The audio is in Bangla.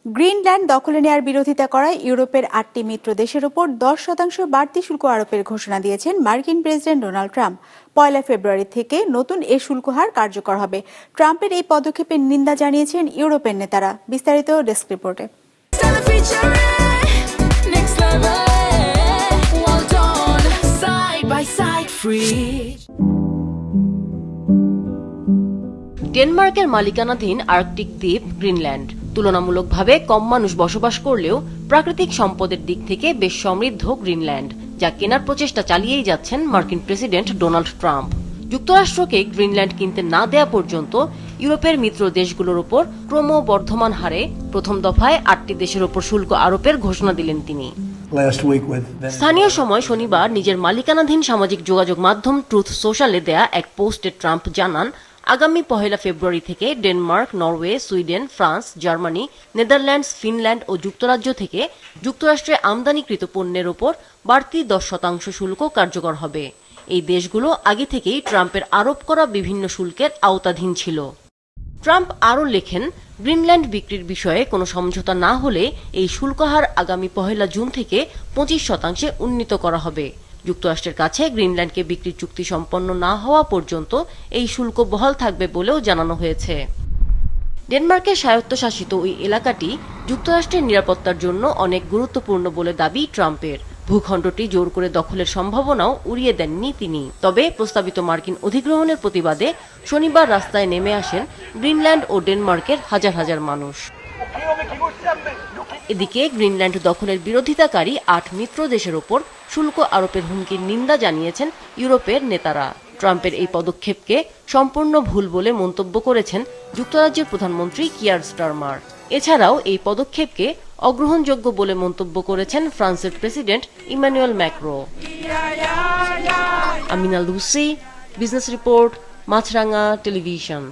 গ্রিনল্যান্ড দখলে নেয়ার বিরোধিতা করায় ইউরোপের ৮টি মিত্র দেশের ওপর ১০% বাড়তি শুল্ক আরোপের ঘোষণা দিয়েছেন মার্কিন প্রেসিডেন্ট ডোনাল্ড ট্রাম্প। ১ ফেব্রুয়ারি থেকে নতুন এ শুল্ক হার কার্যকর হবে। ট্রাম্পের এই পদক্ষেপের নিন্দা জানিয়েছেন ইউরোপের নেতারা। বিস্তারিত ডেস্ক রিপোর্টে। ডেনমার্কের মালিকানাধীন আর্কটিক দ্বীপ গ্রিনল্যান্ড তুলনামূলকভাবে কম মানুষ বসবাস করলেও প্রাকৃতিক সম্পদের দিক থেকে বেশ সমৃদ্ধ গ্রিনল্যান্ড, যা কেনার প্রচেষ্টা চালিয়েই যাচ্ছেন মার্কিন প্রেসিডেন্ট ডোনাল্ড ট্রাম্প। যুক্তরাষ্ট্রকে গ্রিনল্যান্ড কিনতে না দেয়া পর্যন্ত ইউরোপের মিত্র দেশগুলোর ওপর ক্রমবর্ধমান হারে প্রথম দফায় ৮টি দেশের ওপর শুল্ক আরোপের ঘোষণা দিলেন তিনি। স্থানীয় সময় শনিবার নিজের মালিকানাধীন সামাজিক যোগাযোগ মাধ্যম ট্রুথ সোশ্যালে দেয়া এক পোস্টে ট্রাম্প জানান, আগামী ১ ফেব্রুয়ারি থেকে Denmark, Norway, Sweden, France, Germany, Netherlands, Finland ও যুক্তরাজ্য থেকে যুক্তরাষ্ট্রে আমদানিকৃত পণ্যের ওপর বাড়তি ১০% শুল্ক কার্যকর হবে। এই দেশগুলো আগে থেকেই ট্রাম্পের আরোপ করা বিভিন্ন শুল্কের আওতাধীন ছিল। ট্রাম্প আরও লেখেন, গ্রিনল্যান্ড বিক্রির বিষয়ে কোনো সমঝোতা না হলে এই শুল্ক হার আগামী ১ জুন থেকে ২৫% উন্নীত করা হবে। যুক্তরাষ্ট্রের কাছে গ্রিনল্যান্ডকে বিক্রির চুক্তি সম্পন্ন না হওয়া পর্যন্ত এই শুল্ক বহাল থাকবে বলেও জানানো হয়েছে। ডেনমার্কের স্বায়ত্তশাসিত ওই এলাকাটি যুক্তরাষ্ট্রের নিরাপত্তার জন্য অনেক গুরুত্বপূর্ণ বলে দাবি ট্রাম্পের। ভূখণ্ডটি জোর করে দখলের সম্ভাবনাও উড়িয়ে দেননি তিনি। তবে প্রস্তাবিত মার্কিন অধিগ্রহণের প্রতিবাদে শনিবার রাস্তায় নেমে আসেন গ্রিনল্যান্ড ও ডেনমার্কের হাজার হাজার মানুষ। এদিকে গ্রিনল্যান্ড দখলের বিরোধিতাকারী ৮ মিত্র দেশের ওপর শুল্ক আরোপের হুমকির নিন্দা জানিয়েছেন ইউরোপের নেতারা। ট্রাম্পের এই পদক্ষেপকে সম্পূর্ণ ভুল বলে মন্তব্য করেছেন যুক্তরাজ্যের প্রধানমন্ত্রী কিয়ার স্টারমার। এছাড়াও এই পদক্ষেপকে অগ্রহণযোগ্য বলে মন্তব্য করেছেন ফ্রান্সের president Emmanuel Macron. Amina Lucy, business report, Maasranga television.